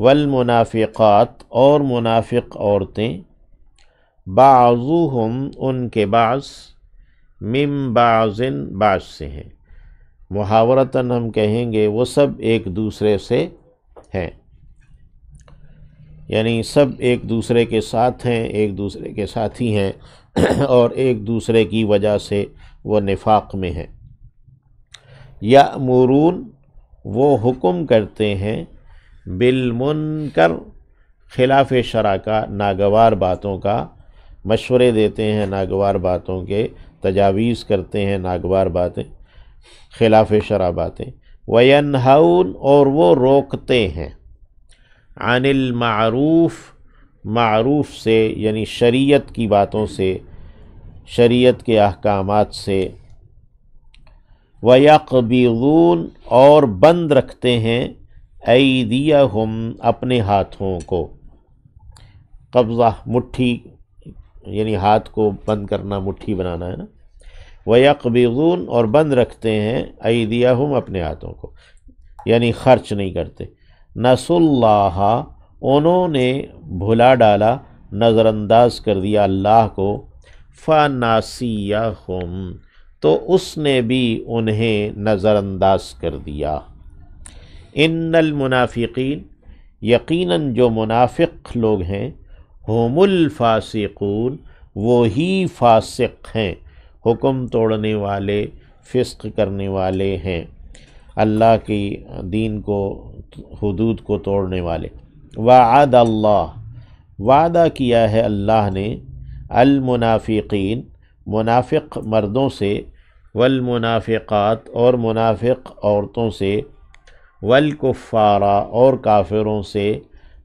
والمنافقات اور منافق عورتیں، بعضهم ان کے بعض، من بعض بعض سے ہیں، محاورتاً ہم کہیں گے وہ سب ایک دوسرے سے ہیں، یعنی سب ایک دوسرے کے ساتھ ہیں، ایک دوسرے کے ساتھی ہیں اور ایک دوسرے کی وجہ سے وہ نفاق میں ہیں۔ یأمرون وہ حکم کرتے ہیں، بالمنکر خلاف شرع کا، ناگوار باتوں کا، مشورے دیتے ہیں ناگوار باتوں کے، تجاویز کرتے ہیں ناگوار باتیں، خلاف شرع باتیں، وینہون اور وہ روکتے ہیں، عن المعروف معروف سے یعنی شریعت کی باتوں سے، شریعت کے احکامات سے، وَيَقْبِضُونَ اور بند رکھتے ہیں، ایدیہم اپنے ہاتھوں کو، قبضہ مٹھی یعنی ہاتھ کو بند کرنا، مٹھی بنانا ہے نا، وَيَقْبِضُونَ اور بند رکھتے ہیں، ایدیہم اپنے ہاتھوں کو، یعنی خرچ نہیں کرتے، نسوا اللہ انہوں نے بھلا ڈالا، نظر انداز کر دیا اللہ کو، فَنَسِیَہُم تو اس نے بھی انہیں نظر انداز کر دیا۔ ان المنافقین یقیناً جو منافق لوگ ہیں، ہم الفاسقون وہی فاسق ہیں، حکم توڑنے والے، فسق کرنے والے ہیں، اللہ کی دین کو، حدود کو توڑنے والے۔ وعد اللہ وعدہ کیا ہے اللہ نے، المنافقین منافق مردوں سے، والمنافقات اور منافق عورتوں سے، والکفار اور کافروں سے،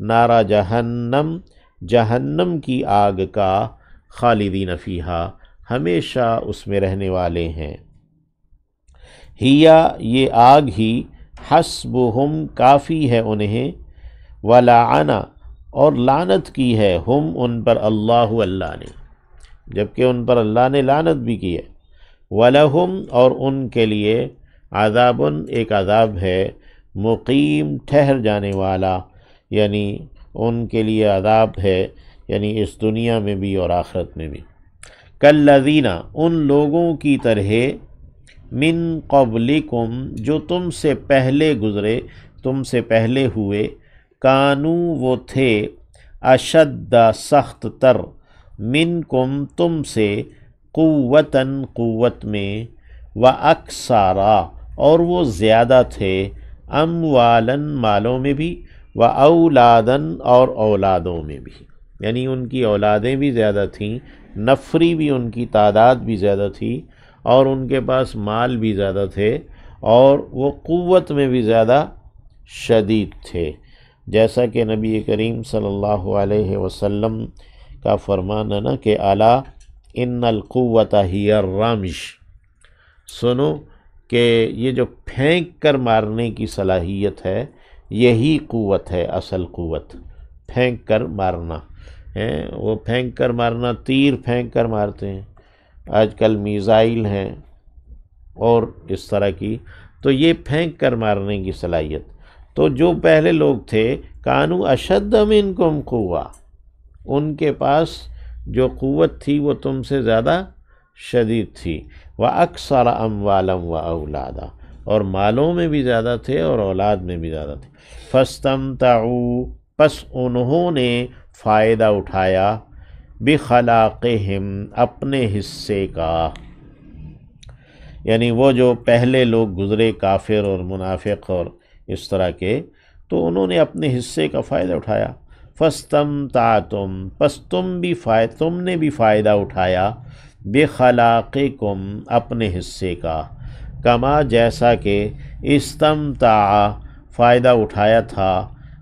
نار جہنم جہنم کی آگ کا، خالدین فیہا ہمیشہ اس میں رہنے والے ہیں، ہیا یہ آگ ہی، حسبہم کافی ہے انہیں، ولعن اور لعنت کی ہے، ہم ان پر، اللہ اللہ نے، جبکہ ان پر اللہ نے لعنت بھی کی ہے، وَلَهُمْ اور ان کے لیے، عذاب ایک عذاب ہے، مقیم ٹھہر جانے والا، یعنی ان کے لیے عذاب ہے، یعنی اس دنیا میں بھی اور آخرت میں بھی، کالذین ان لوگوں کی طرح، من قبلکم جو تم سے پہلے گزرے، تم سے پہلے ہوئے، کانو وہ تھے، اشد سخت تر، منکم تم سے، قوتاً قوت میں، واکثارا اور وہ زیادہ تھے، اموالاً مالوں میں بھی، واولاداً اور اولادوں میں بھی، یعنی ان کی اولادیں بھی زیادہ تھیں، نفری بھی ان کی تعداد بھی زیادہ تھی، اور ان کے پاس مال بھی زیادہ تھے، اور وہ قوت میں بھی زیادہ شدید تھے، جیسا کہ نبی کریم صلی اللہ علیہ وسلم کا فرمان ہے نا کہ الا ان القوت ہی الرمش، سنو کہ یہ جو پھینک کر مارنے کی صلاحیت ہے، یہی قوت ہے، اصل قوت پھینک کر مارنا ہے، وہ پھینک کر مارنا، تیر پھینک کر مارتے ہیں، آج کل میزائل ہیں اور اس طرح کی، تو یہ پھینک کر مارنے کی صلاحیت، تو جو پہلے لوگ تھے، کانو اشد منکم قوہ، ان کے پاس جو قوت تھی وہ تم سے زیادہ شدید تھی، وَأَكْثَرَ أَمْوَالًا وَأَوْلَادًا اور مالوں میں بھی زیادہ تھے اور اولاد میں بھی زیادہ تھے، فَاسْتَمْتَعُوا پس انہوں نے فائدہ اٹھایا، بِخَلَاقِهِمْ اپنے حصے کا، یعنی وہ جو پہلے لوگ گزرے، کافر اور منافق اور اس طرح کے، تو انہوں نے اپنے حصے کا فائدہ اٹھایا، فَاسْتَمْتَعْتُمْ پس تم نے بھی فائدہ اٹھایا، بِخَلَاقِكُمْ اپنے حصے کا، کما جیسا کہ، استمتع فائدہ اٹھایا تھا،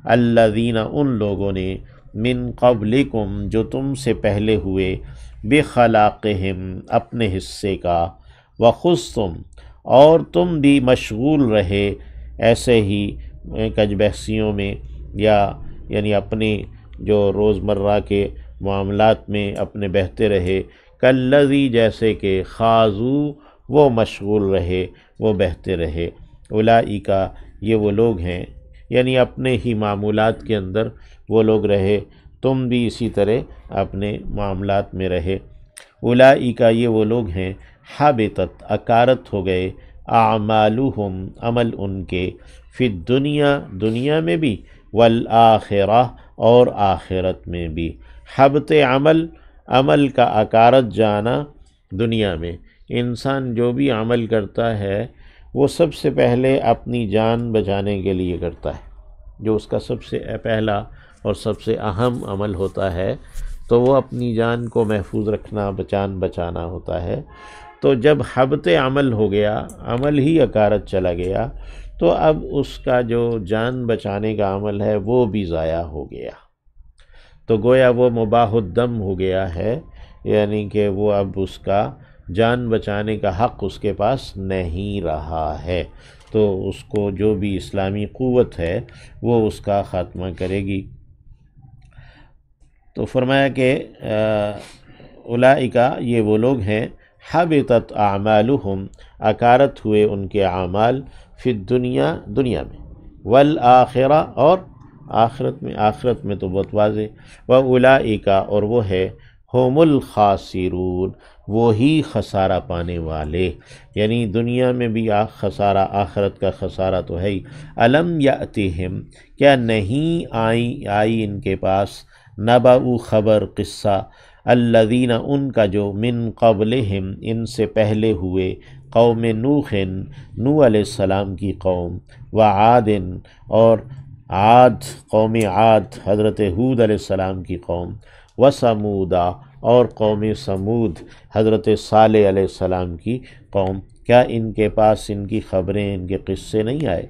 الذین ان لوگوں نے، من قبلکم جو تم سے پہلے ہوئے، بخلاقہم اپنے حصے کا، وخذتم اور تم بھی مشغول رہے ایسے ہی کج بحثیوں میں، یا یعنی اپنی جو روزمرہ کے معاملات میں اپنے بہتے رہے، کالذی جیسے کہ، خاضو وہ مشغول رہے، وہ بہتے رہے، اولئک یہ وہ لوگ ہیں، یعنی اپنے ہی معمولات کے اندر وہ لوگ رہے، تم بھی اسی طرح اپنے معاملات میں رہے۔ اولئک یہ وہ لوگ ہیں، حبطت اکارت ہو گئے، اعمالہم عمل ان کے، فی الدنیا دنیا میں بھی، والآخرہ اور آخرت میں بھی۔ حبط عمل کا اکارت جانا دنیا میں، انسان جو بھی عمل کرتا ہے وہ سب سے پہلے اپنی جان بچانے کے لیے کرتا ہے، جو اس کا سب سے پہلا اور سب سے اہم عمل ہوتا ہے، تو وہ اپنی جان کو محفوظ رکھنا، بچانا ہوتا ہے۔ تو جب حبط عمل ہو گیا، عمل ہی اکارت چلا گیا، تو اب اس کا جو جان بچانے کا عمل ہے وہ بھی ضائع ہو گیا، تو گویا وہ مباح الدم ہو گیا ہے، یعنی کہ وہ اب اس کا جان بچانے کا حق اس کے پاس نہیں رہا ہے، تو اس کو جو بھی اسلامی قوت ہے وہ اس کا خاتمہ کرے گی۔ تو فرمایا کہ اولئک یہ وہ لوگ ہیں، حبطت اعمالہم اکارت ہوئے ان کے اعمال، فی الدنیا دنیا میں، والآخرہ اور آخرت میں تو بہت واضح، واولئک اور وہ ہے، ہم الخاسرون وہی خسارہ پانے والے، یعنی دنیا میں بھی خسارہ، آخرت کا خسارہ تو ہے ہی۔ الم یأتہم کیا نہیں آئی ان کے پاس، نبأ خبر قصہ، الذین ان کا جو، من قبلہم ان سے پہلے ہوئے، قوم نوح نوح علیہ السلام کی قوم، وعاد اور عاد قوم عاد حضرت ہود علیہ السلام کی قوم، وثمودا اور قوم سمود حضرت صالح علیہ السلام کی قوم، کیا ان کے پاس ان کی خبریں، ان کے قصے نہیں آئے؟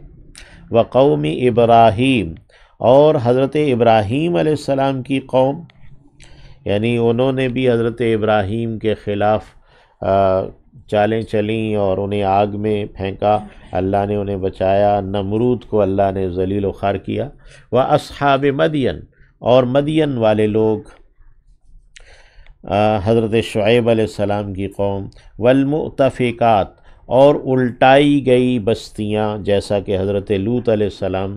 وقوم ابراہیم اور حضرت ابراہیم علیہ السلام کی قوم، یعنی انہوں نے بھی حضرت ابراہیم کے خلاف چالیں چلیں اور انہیں آگ میں پھینکا، اللہ نے انہیں بچایا، نمرود کو اللہ نے ذلیل و خوار کیا۔ واصحاب مدین اور مدین والے لوگ، حضرت شعیب علیہ السلام کی قوم، والمؤتفقات اور الٹائی گئی بستیاں، جیسا کہ حضرت لوط علیہ السلام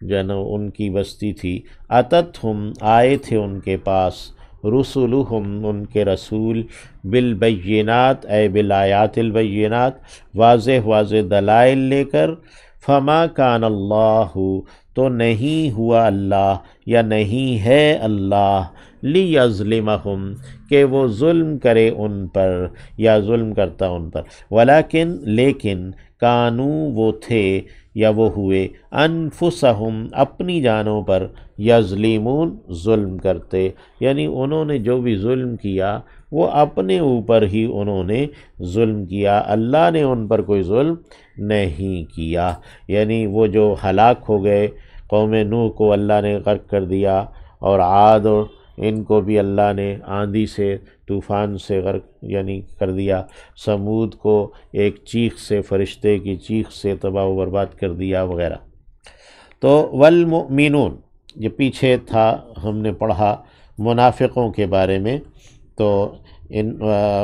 جو ہے نا ان کی بستی تھی، اتتہم آئے تھے ان کے پاس، رسولہم ان کے رسول، بالبینات اے بالآیات البینات واضح دلائل لے کر، فما کان اللہ تو نہیں ہوا اللہ یا نہیں ہے اللہ، لیظلمہم کہ وہ ظلم کرے ان پر یا ظلم کرتا ان پر، ولیکن لیکن کانو وہ تھے یا وہ ہوئے، انفسہم اپنی جانوں پر، یظلمون ظلم کرتے، یعنی انہوں نے جو بھی ظلم کیا وہ اپنے اوپر ہی انہوں نے ظلم کیا، اللہ نے ان پر کوئی ظلم نہیں کیا۔ یعنی وہ جو ہلاک ہو گئے، قوم نوح کو اللہ نے غرق کر دیا، اور عاد اور ان کو بھی اللہ نے آندھی سے، طوفان سے غرق یعنی کر دیا، سمود کو ایک چیخ سے، فرشتے کی چیخ سے تباہ و برباد کر دیا وغیرہ۔ تو والمؤمنون یہ پیچھے تھا، ہم نے پڑھا منافقوں کے بارے میں، تو ان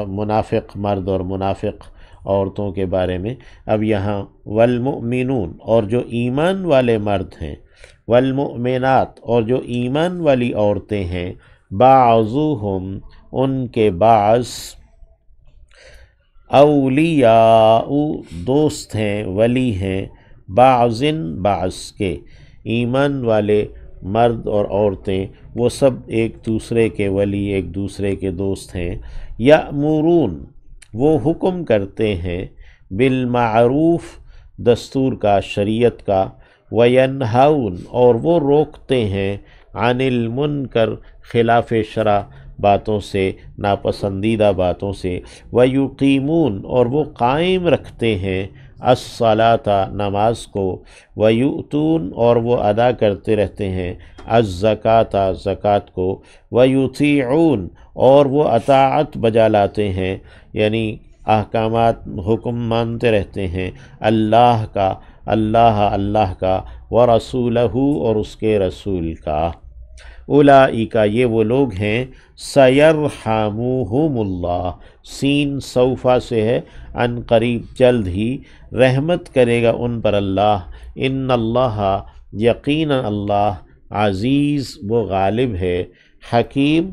منافق مرد اور منافق عورتوں کے بارے میں، اب یہاں والمؤمنون اور جو ایمان والے مرد ہیں، والمؤمنات اور جو ایمان والی عورتیں ہیں، بعضهم ان کے بعض، اولیاء دوست ہیں، ولی ہیں، بعض کے، ایمان والے مرد اور عورتیں وہ سب ایک دوسرے کے ولی، ایک دوسرے کے دوست ہیں، یأمرون وہ حکم کرتے ہیں، بالمعروف دستور کا، شریعت کا، وینہون اور وہ روکتے ہیں، عن المنکر خلاف شرع باتوں سے، ناپسندیدہ باتوں سے، ویقیمون اور وہ قائم رکھتے ہیں، الصلاۃ نماز کو، ویؤتون اور وہ ادا کرتے رہتے ہیں، الزکوٰۃ زکوٰۃ کو، ویطیعون اور وہ اطاعت بجا لاتے ہیں، یعنی احکامات حکم مانتے رہتے ہیں اللہ کا، اللہ کا، ورسولہ اور اس کے رسول کا۔ اولئک یہ وہ لوگ ہیں، سیرحمہم اللہ، سین سوفا سے ہے، ان قریب جلد ہی رحمت کرے گا ان پر اللہ، ان اللہ یقیناً اللہ عزیز وہ غالب ہے، حکیم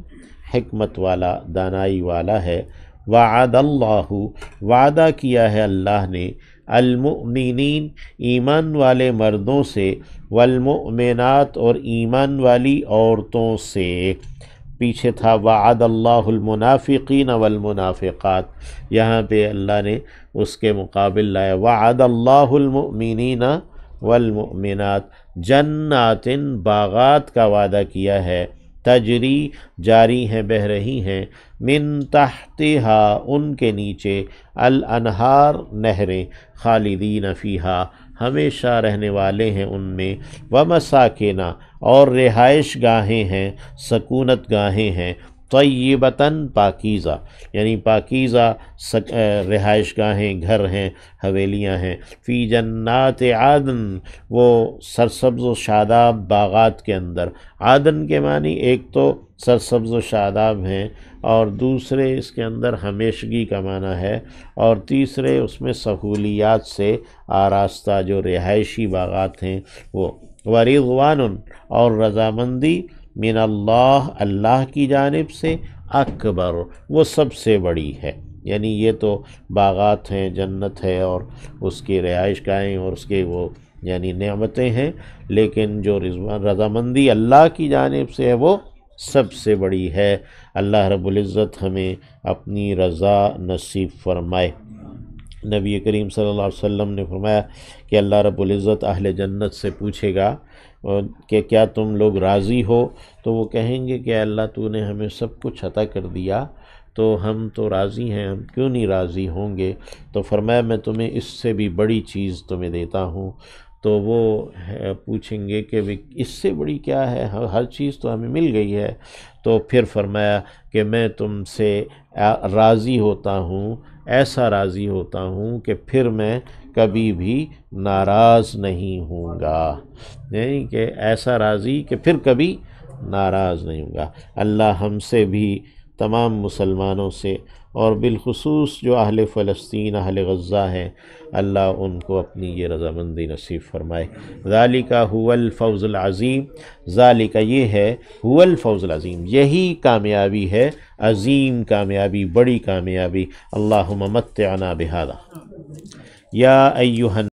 حکمت والا دانائی والا ہے۔ وعد اللہ وعدہ کیا ہے اللہ نے المؤمنین ایمان والے مردوں سے، والمؤمنات اور ایمان والی عورتوں سے۔ پیچھے تھا وعد اللہ المنافقین والمنافقات، یہاں پہ اللہ نے اس کے مقابل لایا وعد اللہ المؤمنین والمؤمنات، جنات باغات کا وعدہ کیا ہے، تجری جاری ہیں بہہ رہی ہیں، من تحتہا ان کے نیچے، الانہار نہریں، خالدین فیہا ہمیشہ رہنے والے ہیں ان میں، ومساکن اور رہائش گاہیں ہیں، سکونت گاہیں ہیں، طیبتاً پاکیزہ یعنی پاکیزہ رہائش گاہیں، گھر ہیں، حویلیاں ہیں، فی جنات عدن وہ سرسبز و شاداب باغات کے اندر۔ عدن کے معنی ایک تو سرسبز و شاداب ہیں، اور دوسرے اس کے اندر ہمیشگی کا معنی ہے، اور تیسرے اس میں سہولیات سے آراستہ جو رہائشی باغات ہیں وہ۔ ورضوان اور رضامندی، من اللہ اللہ کی جانب سے، اکبر وہ سب سے بڑی ہے۔ یعنی یہ تو باغات ہیں، جنت ہے اور اس کی رہائش گاہیں اور اس کے وہ یعنی نعمتیں ہیں، لیکن جو رضامندی اللہ کی جانب سے ہے وہ سب سے بڑی ہے۔ اللہ رب العزت ہمیں اپنی رضا نصیب فرمائے۔ نبی کریم صلی اللہ علیہ وسلم نے فرمایا کہ اللہ رب العزت اہل جنت سے پوچھے گا کہ کیا تم لوگ راضی ہو؟ تو وہ کہیں گے کہ اللہ تو نے ہمیں سب کچھ عطا کر دیا تو ہم تو راضی ہیں، ہم کیوں نہیں راضی ہوں گے؟ تو فرمایا میں تمہیں اس سے بھی بڑی چیز تمہیں دیتا ہوں۔ تو وہ پوچھیں گے کہ اس سے بڑی کیا ہے، ہر چیز تو ہمیں مل گئی ہے۔ تو پھر فرمایا کہ میں تم سے راضی ہوتا ہوں، ایسا راضی ہوتا ہوں کہ پھر میں کبھی بھی ناراض نہیں ہوں گا، یعنی کہ ایسا راضی کہ پھر کبھی ناراض نہیں ہوں گا۔ اللہ ہم سے بھی، تمام مسلمانوں سے، اور بالخصوص جو اہل فلسطین اہل غزہ ہیں، اللہ ان کو اپنی یہ رضامندی نصیب فرمائے۔ ذالک هو الفوز العظیم، ذالک یہ ہے، هو الفوز العظیم یہی کامیابی ہے، عظیم کامیابی، بڑی کامیابی۔ اللہم متعنا بہذا۔ یا ایھا